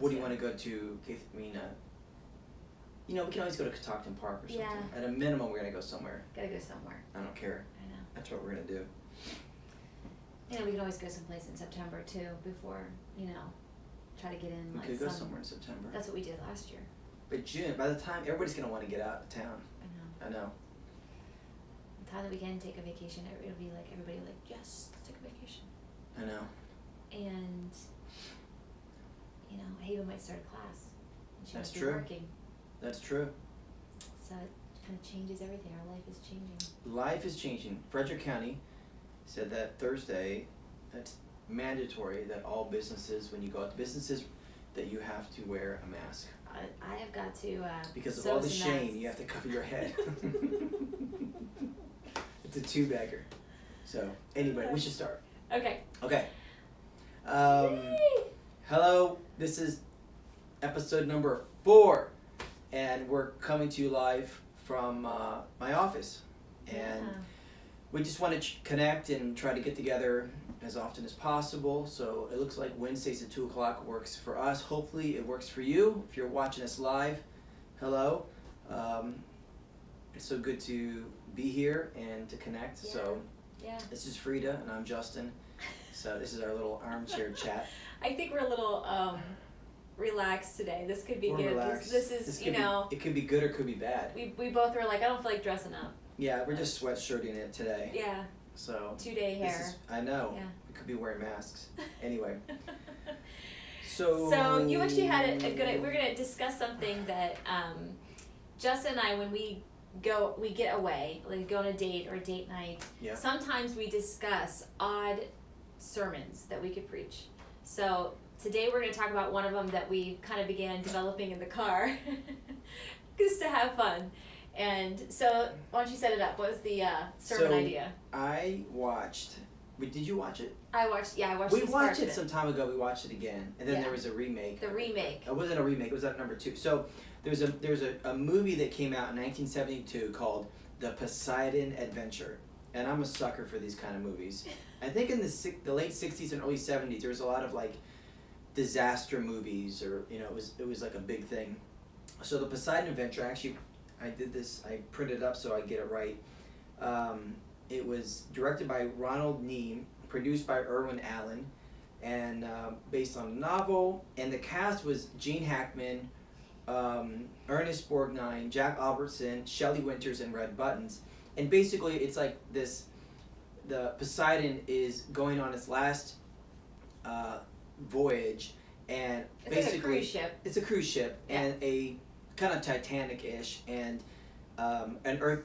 What do you want to go to? We can always go to Catoctin Park or something. Yeah. At a minimum, we're gonna go somewhere. Gotta go somewhere. I don't care. I know. That's what we're gonna do. We can always go someplace in September too, before, try to get in. We could go somewhere in September. That's what we did last year. But June, by the time everybody's gonna want to get out of town. I know. The time that we can take a vacation, it'll be like everybody like, yes, let's take a vacation. I know. And Haven might start a class. And she That's might be true. working. That's true. So it kind of changes everything. Our life is changing. Life is changing. Frederick County said that Thursday, it's mandatory that all businesses, when you go out to businesses, that you have to wear a mask. I have got to because of sew all the some shame, masks. you have to cover your head. It's a two-bagger. So, anyway, we should start. Okay. Okay. Yay! Hello, this is episode number 4, and we're coming to you live from my office. And we just want to connect and try to get together as often as possible. So it looks like Wednesdays at 2 o'clock works for us. Hopefully it works for you. If you're watching us live, hello. It's so good to be here and to connect. Yeah. So Yeah. this is Freda and I'm Justin. So this is our little armchair chat. I think we're a little relaxed today. This could be We're good. relaxed. This is, it could be good or it could be bad. we both were like, I don't feel like dressing up. Yeah, we're just sweatshirting it today. Yeah. So 2-day hair. I know. Yeah. We could be wearing masks. Anyway. So you actually had a good. We're gonna discuss something that Justin and I, when we get away, like go on a date or a date night. Yeah. Sometimes we discuss odd sermons that we could preach. So today we're gonna talk about one of them that we kind of began developing in the car, just to have fun. And so, why don't you set it up? What was the sermon idea? I watched. Did you watch it? I watched. We watched it some time ago. We watched it again, and then Yeah. there was a remake. The remake. It wasn't a remake. It was at number 2. So there's a movie that came out in 1972 called The Poseidon Adventure, and I'm a sucker for these kind of movies. I think in the late 60s and early 70s there was a lot of like disaster movies, or it was like a big thing. So The Poseidon Adventure, actually, I did this. I printed it up so I get it right. It was directed by Ronald Neame, produced by Irwin Allen, and based on a novel. And the cast was Gene Hackman, Ernest Borgnine, Jack Albertson, Shelley Winters, and Red Buttons. And basically, it's like this: the Poseidon is going on its last voyage, and It's basically like a cruise ship. It's a cruise ship, Yeah. and a kind of Titanic-ish, and an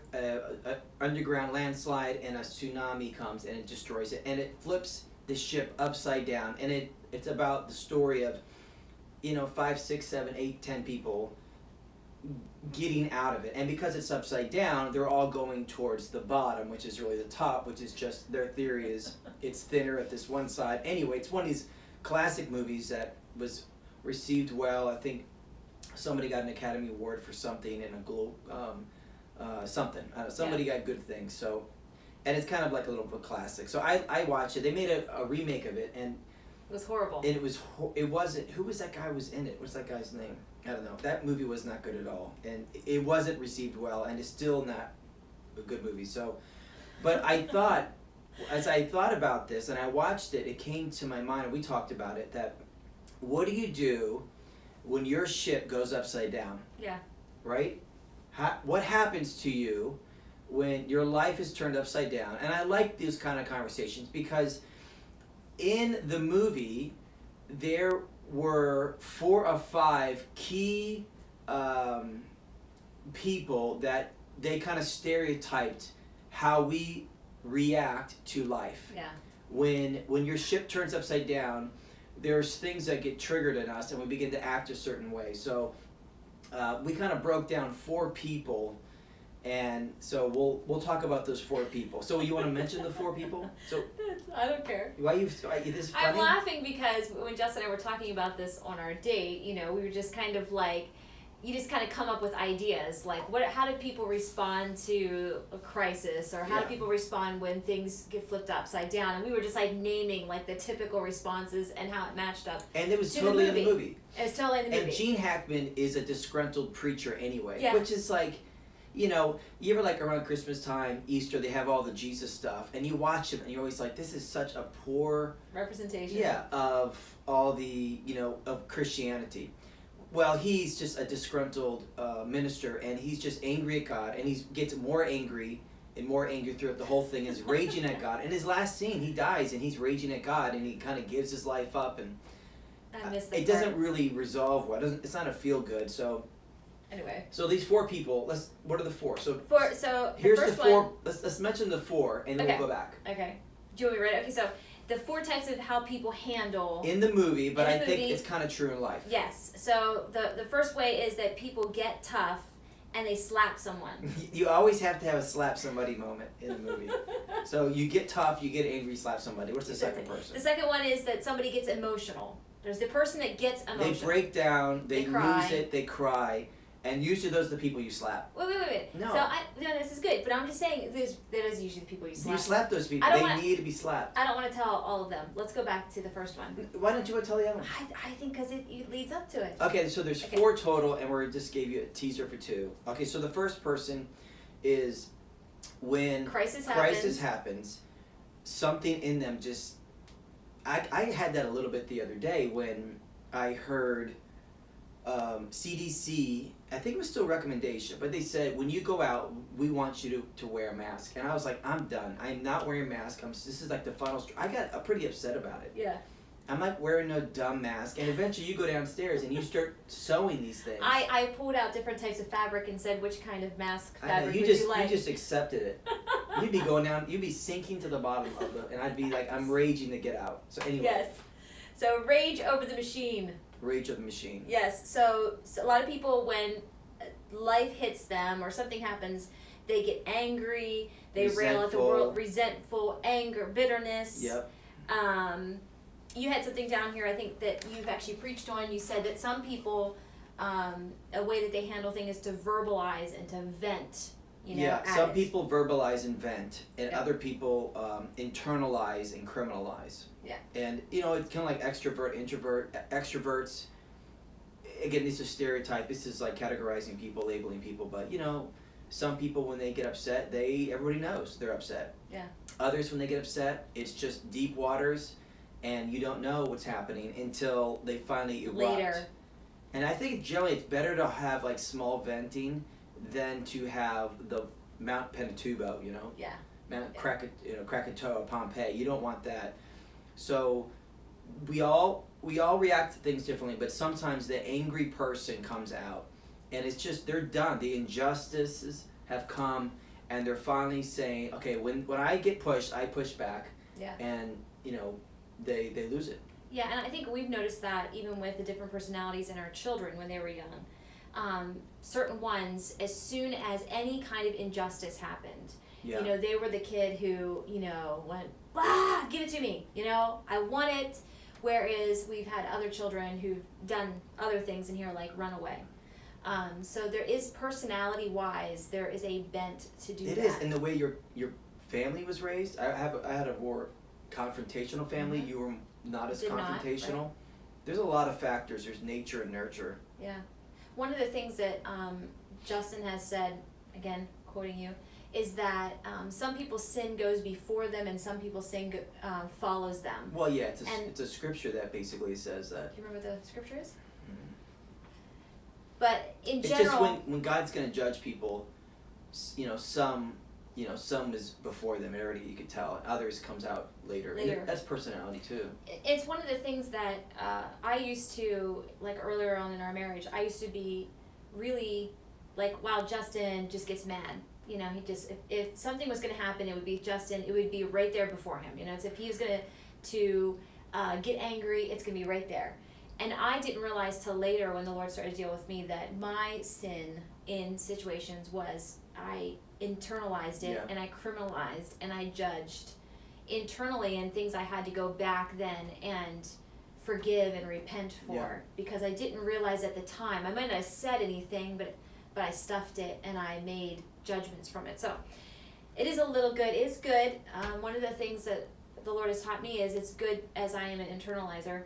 underground landslide and a tsunami comes and it destroys it, and it flips the ship upside down, and it's about the story of 5, 6, 7, 8, 10 people getting out of it. And because it's upside down, they're all going towards the bottom, which is really the top, which is just, their theory is it's thinner at this one side. Anyway, it's one of these classic movies that was received well. I think somebody got an Academy Award for something, and a Globe something. Somebody got good things. So, and it's kind of like a little bit of a classic. So I watched it. They made a remake of it, and It was horrible. and it wasn't. Who was that guy who was in it? What's that guy's name? I don't know. That movie was not good at all, and it wasn't received well, and it's still not a good movie. So, but I thought, as I thought about this and I watched it, it came to my mind, and we talked about it, that what do you do when your ship goes upside down? Yeah. Right? What happens to you when your life is turned upside down? And I like these kind of conversations because in the movie, there were 4 or 5 key people that they kind of stereotyped how we react to life. Yeah. When your ship turns upside down, there's things that get triggered in us, and we begin to act a certain way. So we kind of broke down 4 people, and so we'll talk about those 4 people. So you want to mention the 4 people? So I don't care. why this is funny? I'm laughing because when Justin and I were talking about this on our date, we were just kind of like, you just kind of come up with ideas like how do people respond to a crisis, or how do people respond when things get flipped upside down, and we were just like naming like the typical responses and how it matched up. And it was totally in the movie. It was totally in the movie. And Gene Hackman is a disgruntled preacher anyway, Yeah. which is like, you know, you ever like around Christmas time, Easter, they have all the Jesus stuff, and you watch him and you're always like, this is such a poor representation of all the, you know, of Christianity. Well, he's just a disgruntled minister, and he's just angry at God, and he gets more angry and more angry throughout the whole thing, is raging at God. In his last scene, he dies, and he's raging at God, and he kind of gives his life up, and I miss that it doesn't really resolve well. It's not a feel good. So anyway. So these 4 people. What are the 4? So here's the 4. One. Let's mention the 4, and then we'll go back. Okay. Do you want me to read it? Okay, so the 4 types of how people handle in the movie, but I think movie, it's kind of true in life. Yes. So the first way is that people get tough and they slap someone. You always have to have a slap somebody moment in the movie. So you get tough, you get angry, slap somebody. What's the second person? The second one is that somebody gets emotional. There's the person that gets emotional. They break down, they cry. lose it, they cry. And usually those are the people you slap. Wait. No. So this is good, but I'm just saying that is usually the people you slap. You slap those people. They need to be slapped. I don't want to tell all of them. Let's go back to the first one. Why don't you want to tell the other one? I think because it leads up to it. Okay, so there's 4 total, and we just gave you a teaser for 2. Okay, so the first person is when crisis happens, something in them just... I had that a little bit the other day when I heard CDC, I think it was still a recommendation, but they said, when you go out, we want you to wear a mask. And I was like, I'm done. I'm not wearing a mask. This is like the final I got pretty upset about it. Yeah. I'm like wearing no dumb mask. And eventually you go downstairs and you start sewing these things. I pulled out different types of fabric and said, which kind of mask fabric you would just, you like? You just accepted it. You'd be going down, you'd be sinking to the bottom of it. And I'd be like, I'm raging to get out. So anyway. Yes. So rage over the machine. Rage of the machine. Yes. So a lot of people, when life hits them or something happens, they get angry. They rail at the world, resentful, anger, bitterness. Yep. You had something down here, I think, that you've actually preached on. You said that some people, a way that they handle things is to verbalize and to vent. Some people verbalize and vent, and other people internalize and criminalize. Yeah. And it's kind of like extrovert, introvert, extroverts. Again, this is stereotype. This is like categorizing people, labeling people. But some people, when they get upset, everybody knows they're upset. Yeah. Others, when they get upset, it's just deep waters, and you don't know what's happening until they finally erupt. Later. And I think generally it's better to have like small venting than to have the Mount Pinatubo, Yeah. Mount Krakatoa, Pompeii. You don't want that. So we all react to things differently, but sometimes the angry person comes out, and it's just they're done. The injustices have come, and they're finally saying, okay, when I get pushed, I push back. Yeah. And they lose it. Yeah, and I think we've noticed that even with the different personalities in our children when they were young. Certain ones, as soon as any kind of injustice happened, they were the kid who, went, give it to me, I want it. Whereas we've had other children who've done other things in here, like run away. So there is, personality-wise, there is a bent to do that. It is, and the way your family was raised. I had a more confrontational family. Mm-hmm. You were not as confrontational. Right. There's a lot of factors. There's nature and nurture. Yeah. One of the things that Justin has said, again, quoting you, is that some people's sin goes before them and some people's sin follows them. Well, yeah, it's a scripture that basically says that. Do you remember what the scripture is? Mm-hmm. But in general... It's just when God's going to judge people, some is before them, already you could tell, and others comes out later. That's personality too. It's one of the things that I used to, like earlier on in our marriage, I used to be really like, wow, Justin just gets mad. He just, if something was going to happen, it would be Justin, it would be right there before him. It's if he was going to get angry, it's going to be right there. And I didn't realize till later when the Lord started to deal with me that my sin in situations was I internalized it, and I criminalized and I judged internally, and things I had to go back then and forgive and repent for Yeah. because I didn't realize at the time. I might not have said anything, but I stuffed it and I made judgments from it. So it is a little good. It's good. One of the things that the Lord has taught me is it's good, as I am an internalizer,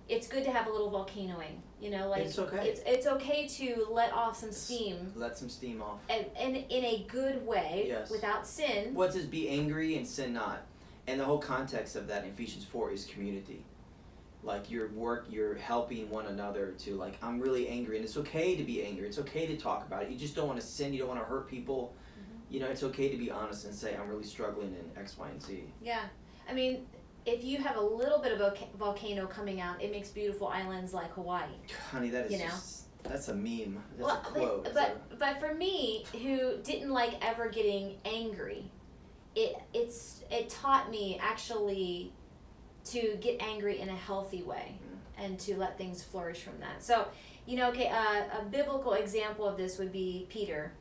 it's good to have a little volcanoing. You know, like It's okay. It's okay to let off some steam. Let some steam off. And in a good way, Yes. without sin. What says be angry and sin not? And the whole context of that in Ephesians 4 is community. Like you're helping one another to like, I'm really angry, and it's okay to be angry. It's okay to talk about it. You just don't want to sin. You don't want to hurt people. Mm-hmm. You know, it's okay to be honest and say, I'm really struggling in X, Y, and Z. Yeah. I mean, if you have a little bit of a volcano coming out, it makes beautiful islands like Hawaii. Honey, that is You know? that's a meme. That's a quote. But for me, who didn't like ever getting angry, it taught me actually to get angry in a healthy way and to let things flourish from that. So, you know, okay, a biblical example of this would be Peter,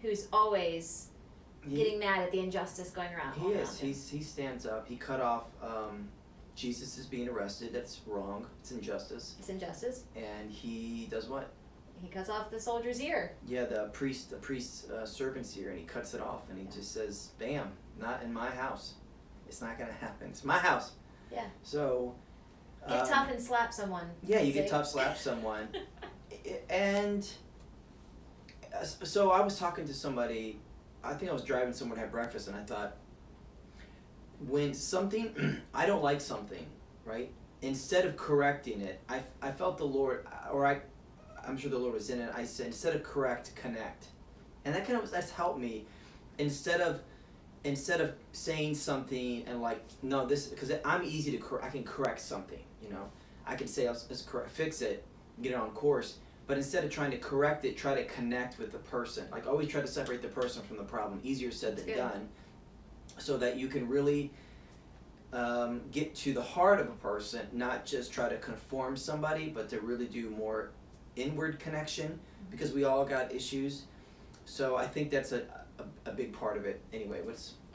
who's always getting mad at the injustice going around. He is. He stands up. He cut off. Jesus is being arrested. That's wrong. It's injustice. It's injustice. And he does what? He cuts off the soldier's ear. Yeah, the priest's servant's ear, and he cuts it off, and he just says, "Bam! Not in my house. It's not gonna happen. It's my house." Yeah. So. Get tough and slap someone. Yeah, you get tough, slap someone, and so I was talking to somebody. I think I was driving somewhere to have breakfast, and I thought, when something, I don't like something, right? Instead of correcting it, I felt the Lord, I'm sure the Lord was in it. I said, instead of correct, connect, and that's helped me. Instead of saying something and like, no, this, because I'm easy to I can correct something, you know. I can say, let's fix it, get it on course. But instead of trying to correct it, try to connect with the person. Like, always try to separate the person from the problem. Easier said than done. So that you can really get to the heart of a person, not just try to conform somebody, but to really do more inward connection, because we all got issues. So I think that's a big part of it. Anyway,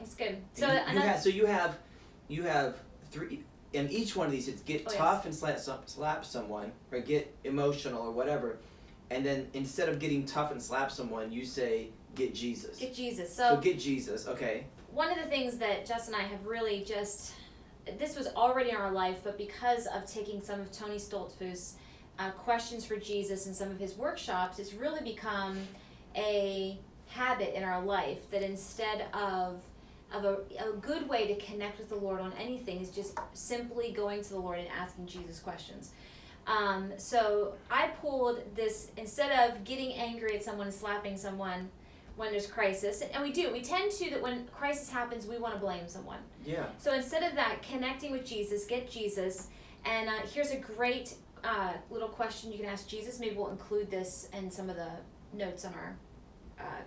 It's good. So you have three. And each one of these, it's get tough and slap someone, or get emotional or whatever. And then instead of getting tough and slap someone, you say, get Jesus. Get Jesus. So get Jesus, okay. One of the things that Jess and I have really this was already in our life, but because of taking some of Tony Stoltzfus' questions for Jesus and some of his workshops, it's really become a habit in our life that instead of a good way to connect with the Lord on anything is just simply going to the Lord and asking Jesus questions. So I pulled this, instead of getting angry at someone and slapping someone when there's crisis, and we tend to, that when crisis happens, we want to blame someone. Yeah. So instead of that, connecting with Jesus, get Jesus, and here's a great little question you can ask Jesus. Maybe we'll include this in some of the notes on our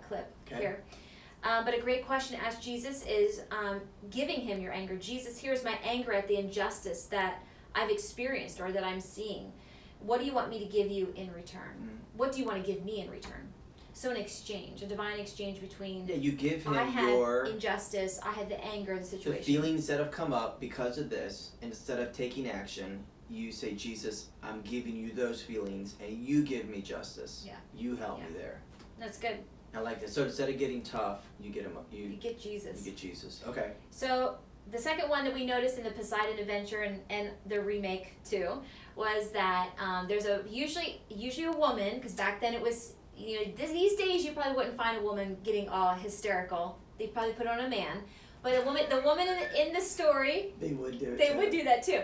clip here. But a great question to ask Jesus is giving him your anger. Jesus, here's my anger at the injustice that I've experienced or that I'm seeing. What do you want me to give you in return? What do you want to give me in return? So an exchange, a divine exchange between, you give him I had your injustice, I had the anger of the situation. The feelings that have come up because of this, instead of taking action, you say, Jesus, I'm giving you those feelings, and you give me justice. Yeah. You help me there. That's good. I like that. So instead of getting tough, you get him. You get Jesus. You get Jesus. Okay. So the second one that we noticed in the Poseidon Adventure and the remake too was that there's usually a woman, because back then it was, these days you probably wouldn't find a woman getting all hysterical. They'd probably put on a man. But the woman in the story, they would do it. They would do that too.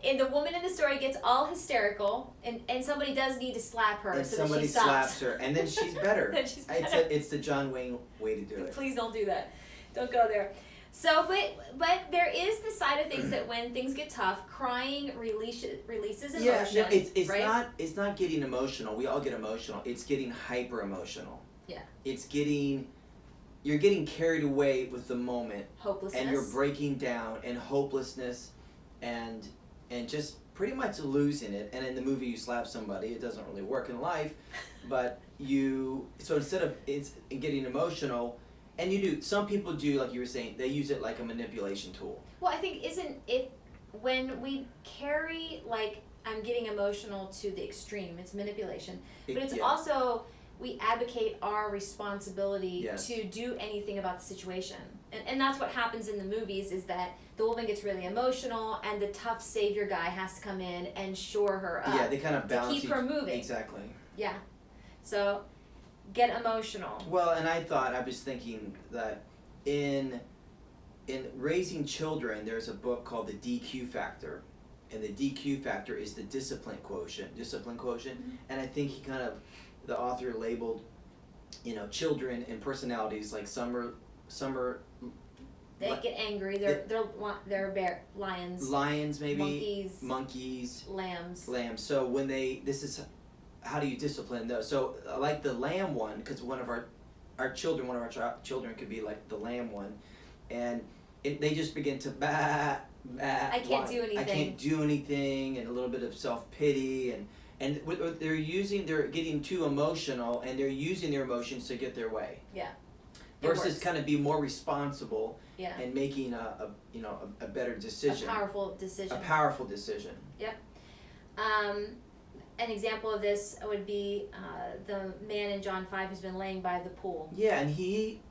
And the woman in the story gets all hysterical, and somebody does need to slap her, and so somebody that she stops. slaps her, and then she's better. Then she's better. It's the John Wayne way to do it. Please don't do that. Don't go there. So, but there is the side of things that when things get tough, crying releases emotion. Yeah, it's right? It's not getting emotional. We all get emotional. It's getting hyper emotional. Yeah. You're getting carried away with the moment. Hopelessness. And you're breaking down, and hopelessness, and just pretty much losing it. And in the movie, you slap somebody. It doesn't really work in life, but so instead of getting emotional. And some people do, like you were saying, they use it like a manipulation tool. Well, I think when we carry like I'm getting emotional to the extreme. It's manipulation. But it's Yeah. also, we advocate our responsibility Yes. to do anything about the situation. And that's what happens in the movies, is that the woman gets really emotional and the tough savior guy has to come in and shore her up. Yeah, they kind of balance to keep her moving. Exactly. Yeah. So, get emotional. Well, and I was thinking that in raising children, there's a book called The DQ Factor. And the DQ factor is the discipline quotient. Mm-hmm. And I think the author labeled, children and personalities, like some are They get angry. They're lions. Lions, maybe monkeys, lambs. So this is how do you discipline those? So like the lamb one, because one of our children could be like the lamb one, and they just begin to I can't do anything. I can't do anything, and a little bit of self-pity, and what they're getting too emotional, and they're using their emotions to get their way. Yeah. Versus kind of be more responsible. Yeah. And making a better decision. A powerful decision. A powerful decision. Yep. An example of this would be the man in John 5 who's been laying by the pool. Yeah, and he,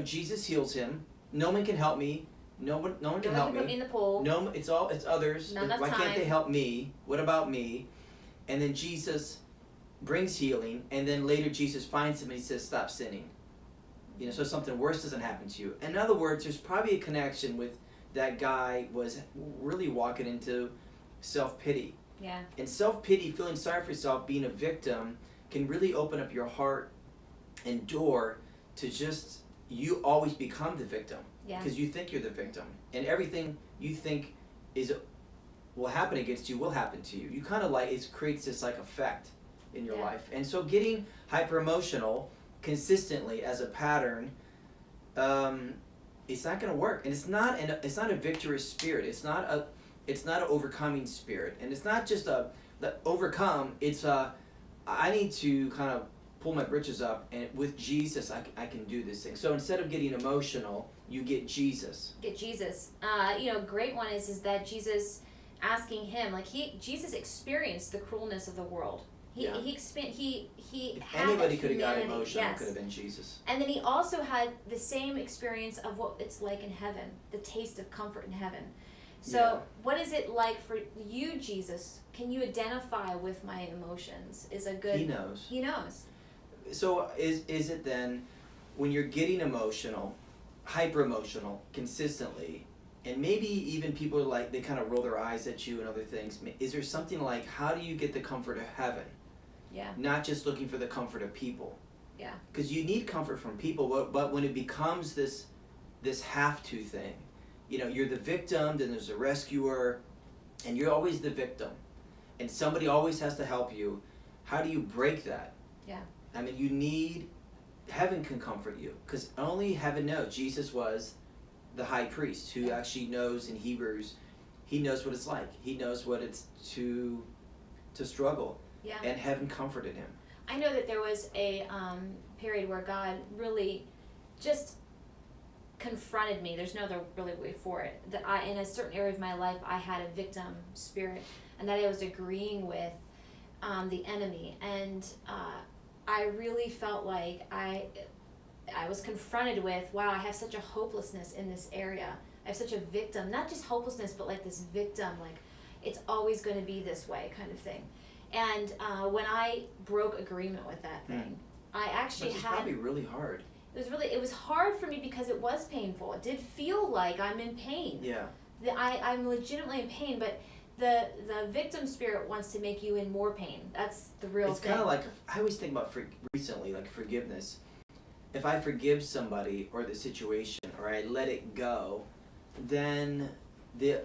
Jesus heals him. No one can help me. No one can help me. Put me in the pool. No, it's others. Not enough Why time. can't they help me? What about me? And then Jesus brings healing, and then later Jesus finds him and he says, "Stop sinning." So something worse doesn't happen to you. In other words, there's probably a connection with that guy was really walking into self-pity. Yeah. And self-pity, feeling sorry for yourself, being a victim, can really open up your heart and door to just, you always become the victim. Yeah. Because you think you're the victim. And everything you think will happen against you will happen to you. You kind of it creates this effect in your life. And so getting hyper-emotional consistently as a pattern, it's not going to work. And it's not a victorious spirit. It's not an overcoming spirit. And it's not just overcome. It's I need to kind of pull my britches up, and with Jesus I can do this thing. So instead of getting emotional, you get Jesus. Get Jesus. Great one is that Jesus asking him, Jesus experienced the cruelness of the world. He had anybody could have got emotional. Yes. It could have been Jesus. And then he also had the same experience of what it's like in heaven, the taste of comfort in heaven. So what is it like for you, Jesus? Can you identify with my emotions? Is a good. He knows. He knows. So is it then, when you're getting emotional, hyper emotional consistently, and maybe even people they kind of roll their eyes at you and other things, is there something like, how do you get the comfort of heaven? Yeah. Not just looking for the comfort of people. Yeah. Because you need comfort from people, but when it becomes this have to thing, you're the victim, then there's a rescuer, and you're always the victim, and somebody always has to help you. How do you break that? Yeah. I mean, heaven can comfort you, because only heaven knows. Jesus was the high priest who actually knows in Hebrews, he knows what it's like. He knows what it's to struggle. Yeah. And heaven comforted him. I know that there was a period where God really just confronted me. There's no other really way for it. That in a certain area of my life, I had a victim spirit, and that I was agreeing with the enemy, and I really felt like I was confronted with, wow, I have such a hopelessness in this area. I have such a victim, not just hopelessness, but this victim, it's always going to be this way kind of thing. And when I broke agreement with that thing, I actually Which is probably really hard. It was hard for me because it was painful. It did feel like I'm in pain. Yeah. I'm legitimately in pain, but the victim spirit wants to make you in more pain. That's the real thing. It's kind of I always think about recently, forgiveness. If I forgive somebody or the situation, or I let it go, then there's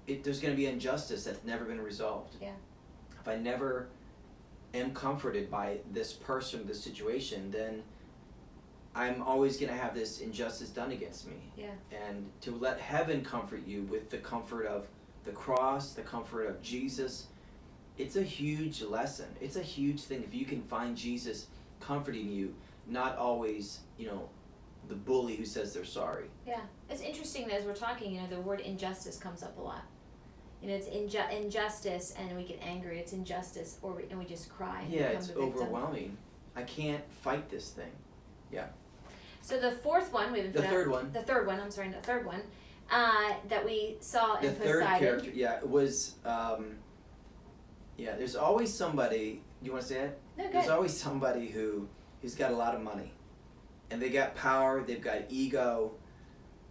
going to be injustice that's never been resolved. Yeah. If I never am comforted by this person, this situation, then I'm always going to have this injustice done against me. Yeah. And to let heaven comfort you with the comfort of the cross, the comfort of Jesus, it's a huge lesson. It's a huge thing if you can find Jesus comforting you, not always, the bully who says they're sorry. Yeah. It's interesting that as we're talking, the word injustice comes up a lot. You know, it's injustice, and we get angry. It's injustice, and we just cry. And Yeah, become it's the victim. overwhelming. I can't fight this thing. Yeah. So the fourth one, we haven't The put third out, one. The third one. I'm sorry, the third one. That we saw The in third Poseidon. character, yeah, it was. There's always somebody. Do you want to say it? No, good. There's always somebody who's got a lot of money, and they got power. They've got ego,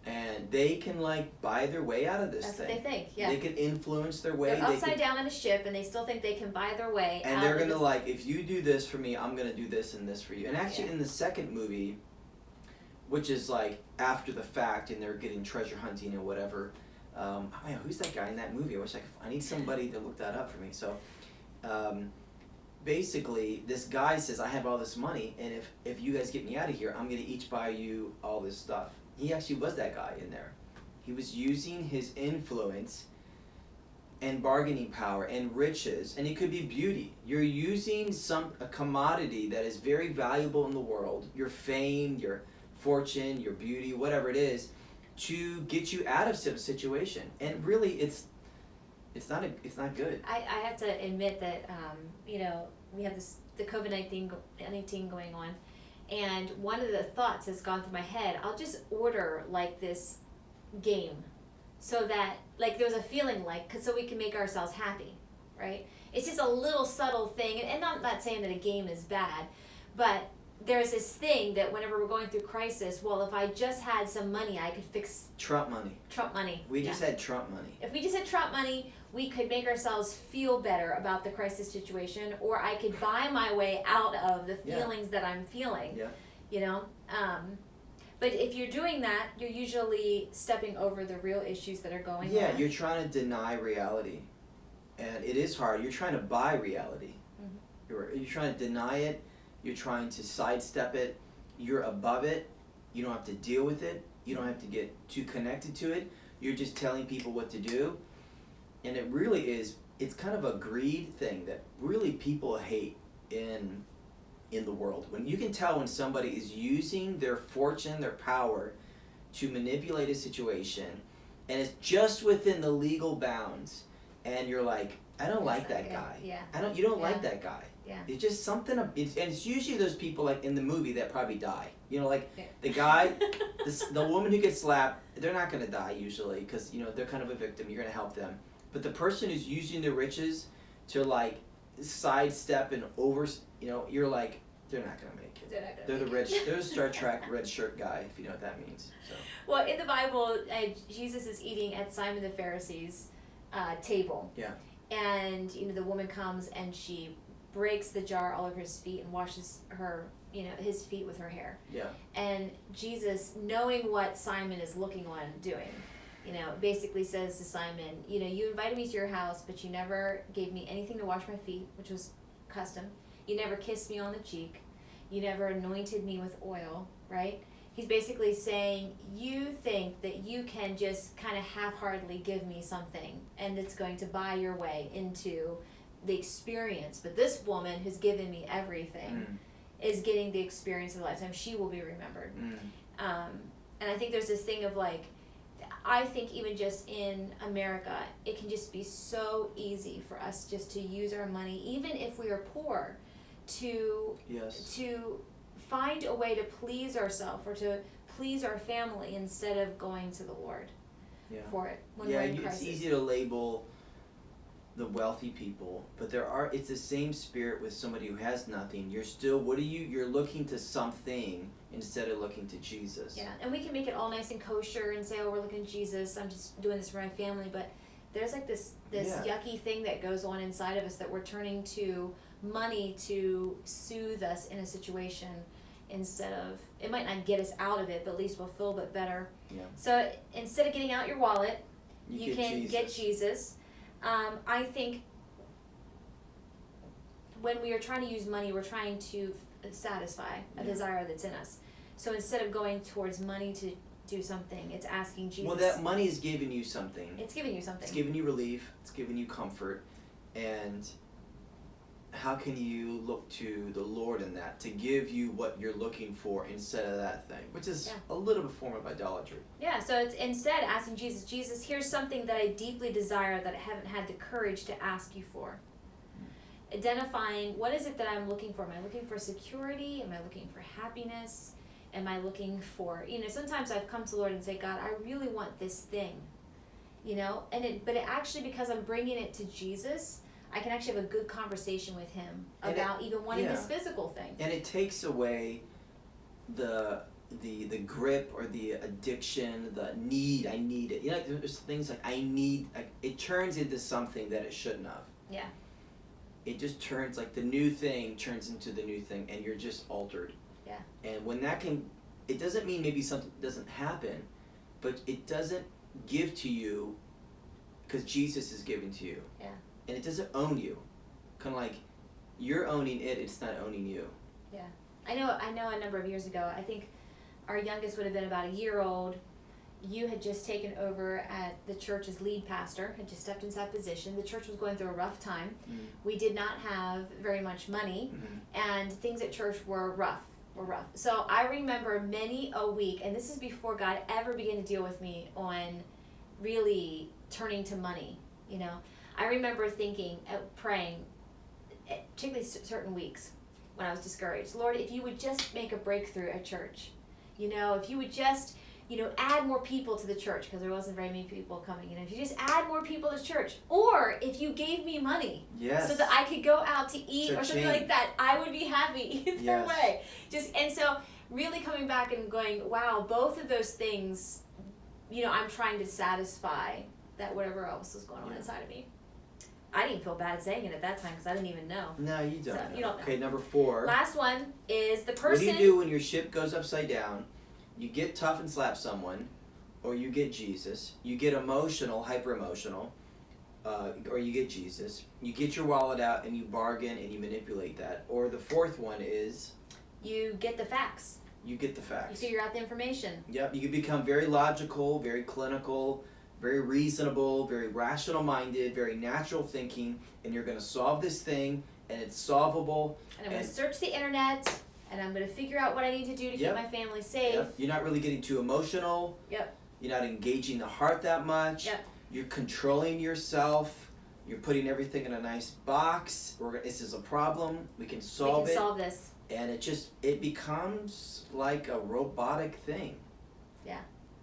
and they can like buy their way out of this That's thing. what they think. Yeah. They can influence their way. They're upside down in a ship, and they still think they can buy their way out. And they're of gonna this. like, if you do this for me, I'm gonna do this and this for you. And actually, in the second movie, which is like after the fact, and they're getting treasure hunting or whatever. Oh man, who's that guy in that movie? I need somebody to look that up for me. So, basically, this guy says, I have all this money, and if you guys get me out of here, I'm gonna each buy you all this stuff. He actually was that guy in there. He was using his influence and bargaining power and riches, and it could be beauty. You're using a commodity that is very valuable in the world, your fame, your fortune, your beauty, whatever it is, to get you out of some situation. And really, it's not good. I have to admit that you know, we have the COVID-19 going on, and one of the thoughts that's gone through my head, I'll just order like this game, so that like there's a feeling like, so we can make ourselves happy, right? It's just a little subtle thing, and I'm not saying that a game is bad, but there's this thing that whenever we're going through crisis, well, if I just had some money, I could fix Trump money. Trump money. We just had Trump money. If we just had Trump money, we could make ourselves feel better about the crisis situation, or I could buy my way out of the feelings that I'm feeling. Yeah. You know? But if you're doing that, you're usually stepping over the real issues that are going on. Yeah, you're trying to deny reality. And it is hard. You're trying to buy reality. Mm-hmm. You're trying to deny it. You're trying to sidestep it. You're above it. You don't have to deal with it. You don't have to get too connected to it. You're just telling people what to do. And it really is, it's kind of a greed thing that really people hate in the world. When you can tell when somebody is using their fortune, their power to manipulate a situation, and it's just within the legal bounds, and you're like, I don't like that guy. Yeah. You don't like that guy. Yeah. It's just something, and it's usually those people like in the movie that probably die. You know, like the guy, the woman who gets slapped, they're not going to die usually because, you know, they're kind of a victim. You're going to help them. But the person who's using their riches to like sidestep and you know, you're like, they're not going to make it. They're the rich, they're the Star Trek red shirt guy, if you know what that means. So. Well, in the Bible, Jesus is eating at Simon the Pharisee's table. Yeah. And, you know, the woman comes and she breaks the jar all over his feet and washes his feet with her hair. Yeah. And Jesus, knowing what Simon is looking on doing, you know, basically says to Simon, you know, you invited me to your house, but you never gave me anything to wash my feet, which was custom. You never kissed me on the cheek. You never anointed me with oil, right? He's basically saying, you think that you can just kind of half-heartedly give me something and it's going to buy your way into the experience. But this woman who's given me everything is getting the experience of a lifetime. She will be remembered. And I think there's this thing of like, I think even just in America, it can just be so easy for us just to use our money, even if we are poor, to find a way to please ourselves or to please our family instead of going to the Lord for it when we're in crisis. It's easy to label the wealthy people, but it's the same spirit with somebody who has nothing. You're still, you're looking to something instead of looking to Jesus. Yeah, and we can make it all nice and kosher and say, oh, we're looking to Jesus, I'm just doing this for my family, but there's like this yucky thing that goes on inside of us that we're turning to money to soothe us in a situation instead of, it might not get us out of it, but at least we'll feel a bit better. Yeah. So instead of getting out your wallet, you can get Jesus. I think when we are trying to use money, we're trying to satisfy a desire that's in us. So instead of going towards money to do something, it's asking Jesus. Well, that money is giving you something. It's giving you something. It's giving you relief. It's giving you comfort. And how can you look to the Lord in that to give you what you're looking for instead of that thing, which is a little bit form of idolatry. Yeah, so it's instead asking Jesus, here's something that I deeply desire that I haven't had the courage to ask you for. Identifying what is it that I'm looking for. Am I looking for security? Am I looking for happiness? Am I looking for, sometimes I've come to the Lord and say, God, I really want this thing, but it actually, because I'm bringing it to Jesus, I can actually have a good conversation with him about even wanting this physical thing. And it takes away the grip or the addiction, the need. I need it. There's things like I need. It turns into something that it shouldn't have. Yeah. It just turns, like the new thing turns into the new thing, and you're just altered. Yeah. And when it doesn't mean maybe something doesn't happen, but it doesn't give to you because Jesus is giving to you. Yeah. And it doesn't own you. Kind of like you're owning it, it's not owning you. Yeah. I know a number of years ago, I think our youngest would have been about a year old. You had just taken over at the church's lead pastor, had just stepped into that position. The church was going through a rough time. Mm-hmm. We did not have very much money, and things at church were rough. So I remember many a week, and this is before God ever began to deal with me on really turning to money, I remember thinking, praying, particularly certain weeks when I was discouraged, Lord, if you would just make a breakthrough at church, if you would just, add more people to the church, because there wasn't very many people coming, if you just add more people to church, or if you gave me money, so that I could go out to eat or something like that, I would be happy either way. And so really coming back and going, wow, both of those things, I'm trying to satisfy that whatever else was going on inside of me. I didn't feel bad saying it at that time because I didn't even know. No, you don't. So, you don't know. Okay, number 4. Last one is the person. What do you do when your ship goes upside down? You get tough and slap someone, or you get Jesus. You get emotional, hyper emotional, or you get Jesus. You get your wallet out and you bargain and you manipulate that. Or the 4th one is you get the facts. You get the facts. You figure out the information. Yep, you can become very logical, very clinical, very reasonable, very rational minded, very natural thinking, and you're going to solve this thing, and it's solvable. And I'm going to search the internet, and I'm going to figure out what I need to do to keep my family safe. Yep. You're not really getting too emotional. Yep. You're not engaging the heart that much. Yep. You're controlling yourself. You're putting everything in a nice box. This is a problem. We can solve it. We can solve this. And it becomes like a robotic thing. Yeah.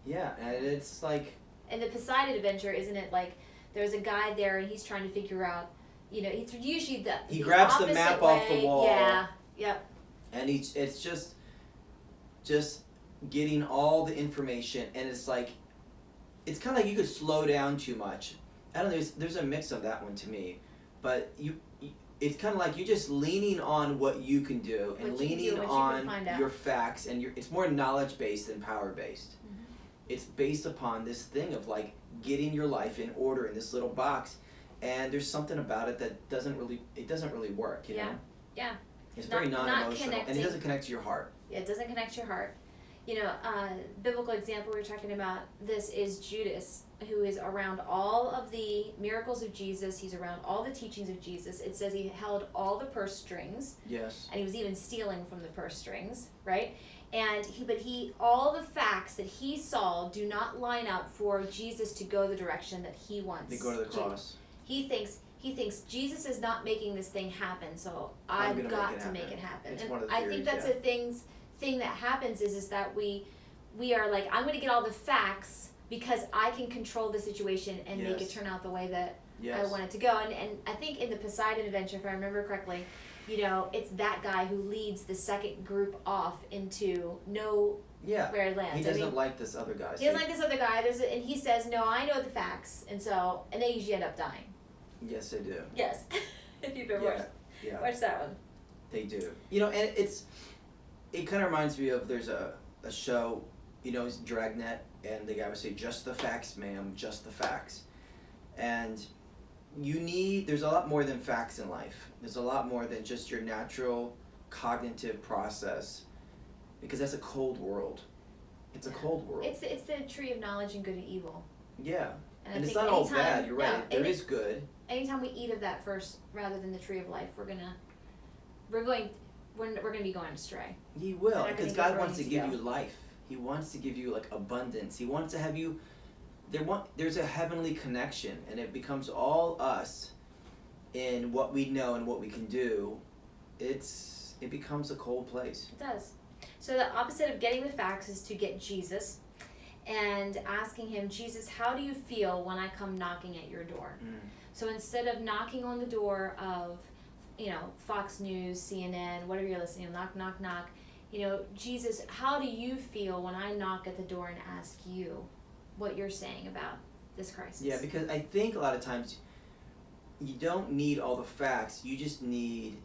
Yeah, and it's like... And the Poseidon Adventure, isn't it like there's a guy there and he's trying to figure out, it's usually he grabs the map off the wall. Yeah, yep. And it's just getting all the information, and it's like, it's kind of like you could slow down too much. I don't know, there's a mix of that one to me, but it's kind of like you're just leaning on what you can do and leaning on your facts, and it's more knowledge based than power based. It's based upon this thing of like getting your life in order in this little box, and there's something about it that doesn't really work, you know? Yeah. It's very non-emotional, and it doesn't connect to your heart. Yeah, it doesn't connect to your heart. Biblical example we were talking about this is Judas, who is around all of the miracles of Jesus. He's around all the teachings of Jesus. It says he held all the purse strings. Yes. And he was even stealing from the purse strings, right? And all the facts that he saw do not line up for Jesus to go the direction that he wants. They go to the cross. He thinks Jesus is not making this thing happen, so I've got to make it happen. It's one of the theories, I think that's a thing that happens is that we are like, I'm going to get all the facts because I can control the situation and make it turn out the way that I want it to go. And I think in the Poseidon Adventure, if I remember correctly, it's that guy who leads the second group off into where it lands. He doesn't like this other guy. He doesn't like this other guy. And he says, no, I know the facts. And they usually end up dying. Yes, they do. Yes. If you've ever watched that one. They do. And it kind of reminds me of, there's a show, it's Dragnet, and the guy would say, just the facts, ma'am, just the facts. And there's a lot more than facts in life. There's a lot more than just your natural cognitive process, because that's a cold world. It's a cold world. It's the tree of knowledge and good and evil. Yeah. And it's not all bad, you're right. There is good, anytime we eat of that first rather than the tree of life, we're gonna be going astray. He We're will, not because gonna God wants to get give ready you to go. life. He wants to give you like abundance. He wants to have you. There's a heavenly connection, and it becomes all us in what we know and what we can do. It becomes a cold place. It does. So the opposite of getting the facts is to get Jesus and asking him, Jesus, how do you feel when I come knocking at your door? So instead of knocking on the door of, Fox News, CNN, whatever you're listening to, knock, knock, knock, Jesus, how do you feel when I knock at the door and ask you what you're saying about this crisis? Yeah, because I think a lot of times you don't need all the facts. You just need,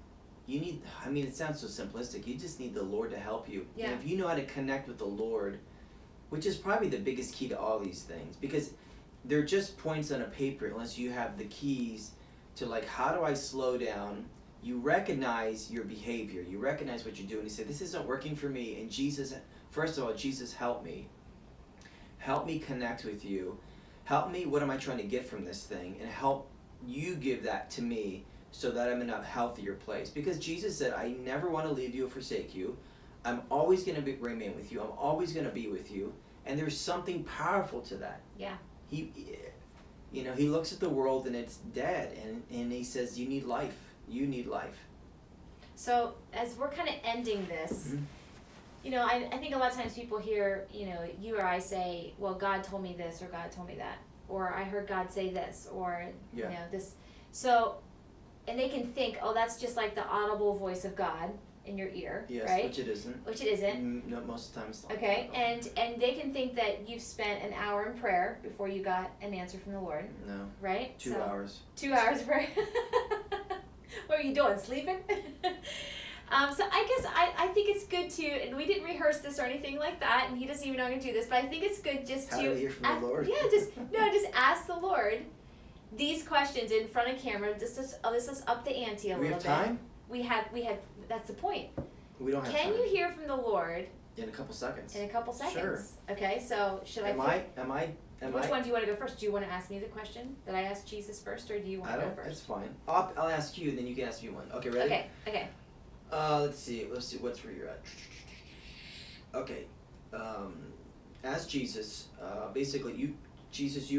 it sounds so simplistic. You just need the Lord to help you. Yeah. And if you know how to connect with the Lord, which is probably the biggest key to all these things, because they're just points on a paper unless you have the keys to, like, how do I slow down? You recognize your behavior. You recognize what you're doing. You say, this isn't working for me. And Jesus, first of all, Jesus, help me. Help me connect with you. Help me, what am I trying to get from this thing? And help you give that to me so that I'm in a healthier place. Because Jesus said, I never want to leave you or forsake you. I'm always going to remain with you. I'm always going to be with you. And there's something powerful to that. Yeah. He looks at the world and it's dead. And he says, you need life. You need life. So as we're kind of ending this, I think a lot of times people hear, you or I say, well, God told me this or God told me that. Or I heard God say this or, this. So, and they can think, oh, that's just like the audible voice of God in your ear, Yes, right? which it isn't. Which it isn't. No, most of the time it's not. Okay, and they can think that you've spent an hour in prayer before you got an answer from the Lord, No. right? 2 hours. 2 hours prayer. What are you doing, sleeping? So I guess I think it's good to, and we didn't rehearse this or anything like that, and he doesn't even know I'm going to do this, but I think it's good just How to do we hear from the Lord? Yeah, just ask the Lord these questions in front of camera. This is up the ante a We little have bit. time? We have. That's the point. We don't have Can time. you hear from the Lord In a couple seconds. in a couple seconds? Sure. Okay, so should Am I? Which one do you want to go first? Do you want to ask me the question that I asked Jesus first, or do you want to go That's first? fine. I'll ask you, then you can ask me one. Okay, ready? Okay. Let's see what's where you're at. Okay. As Jesus, basically you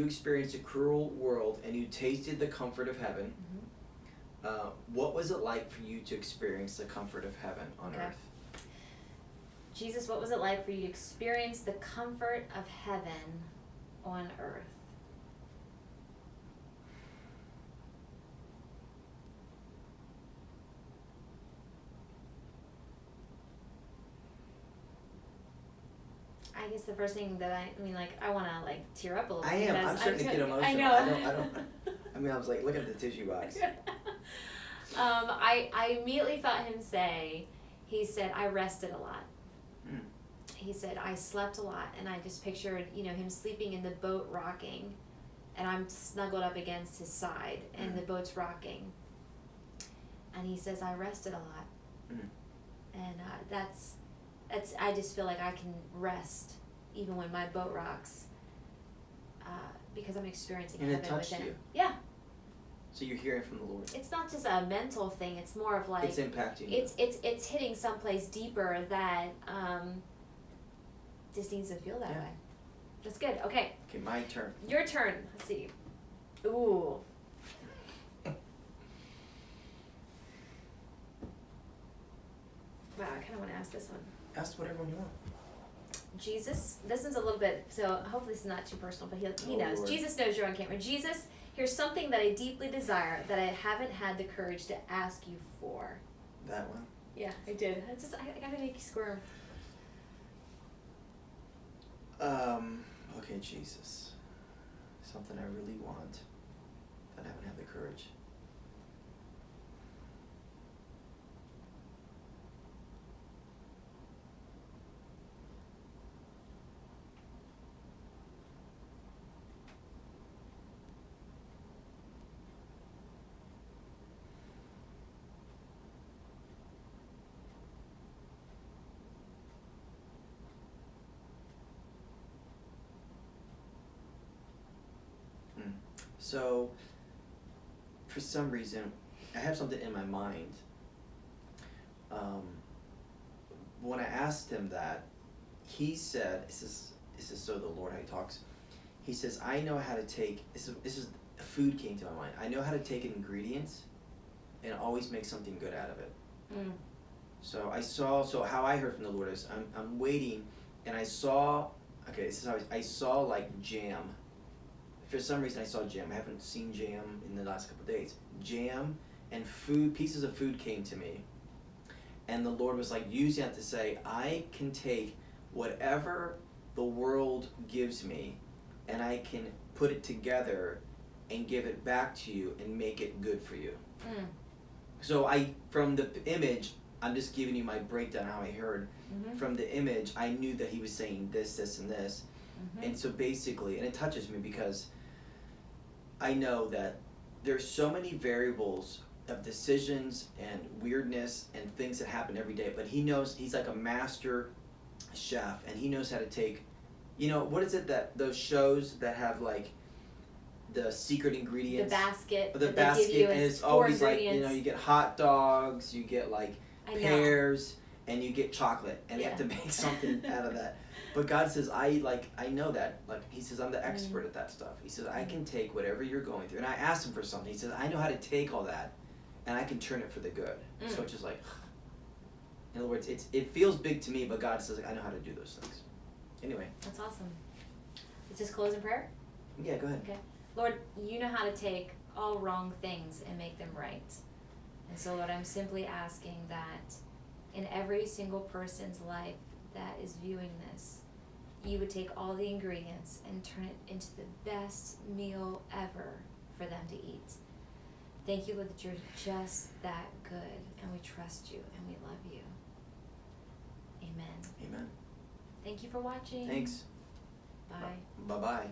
experienced a cruel world and you tasted the comfort of heaven. Mm-hmm. What was it like for you to experience the comfort of heaven on earth? Jesus, what was it like for you to experience the comfort of heaven on earth? I guess the first thing that I want to tear up a little. I am. I'm starting to get emotional. I know. I was like, look at the tissue box. I immediately thought him say, he said, I rested a lot. He said, I slept a lot, and I just pictured, him sleeping in the boat rocking, and I'm snuggled up against his side, and the boat's rocking. And he says, I rested a lot. And that's, I just feel like I can rest even when my boat rocks, because I'm experiencing And heaven it touched within. you. Yeah. So you're hearing from the Lord. It's not just a mental thing. It's more of like It's impacting you. It's hitting someplace deeper that just needs to feel that way. That's good. Okay. Okay, my turn. Your turn. Let's see. Ooh. Wow, I kind of want to ask this one. Ask whatever one you want. Jesus, this one's a little bit, so hopefully this is not too personal, but he knows. Lord. Jesus knows you're on camera. Jesus, here's something that I deeply desire that I haven't had the courage to ask you for. That one? Yeah, I did. I gotta make you squirm. Okay, Jesus. Something I really want that I haven't had the courage. So, for some reason, I have something in my mind. When I asked him that, he said, this is so the Lord how he talks. He says, I know how to take, this is food came to my mind. I know how to take ingredients and always make something good out of it. Mm. So how I heard from the Lord is, I'm waiting, and I saw, okay, this is how I saw like jam. For some reason I saw jam. I haven't seen jam in the last couple of days. Jam and food, pieces of food came to me. And the Lord was like using that to say, I can take whatever the world gives me and I can put it together and give it back to you and make it good for you. Mm. So from the image, I'm just giving you my breakdown how I heard. Mm-hmm. From the image, I knew that he was saying this, this, and this. Mm-hmm. And so basically, and it touches me because I know that there's so many variables of decisions and weirdness and things that happen every day, but he knows, he's like a master chef, and he knows how to take, what is it that those shows that have like the secret ingredients? The basket basket, they give you and is it's 4 always like, ingredients. you get hot dogs, you get like I know. pears, and you get chocolate, and you have Yeah. to make something out of that. But God says, I know that. Like, he says, I'm the expert at that stuff. He says, I can take whatever you're going through. And I asked him for something. He says, I know how to take all that, and I can turn it for the good. So it's just like, in other words, it feels big to me, but God says, I know how to do those things. Anyway. That's awesome. Let's just close in prayer. Yeah, go ahead. Okay. Lord, you know how to take all wrong things and make them right. And so, Lord, I'm simply asking that in every single person's life that is viewing this, you would take all the ingredients and turn it into the best meal ever for them to eat. Thank you, Lord, that you're just that good, and we trust you and we love you. Amen. Amen. Thank you for watching. Thanks. Bye. Bye-bye.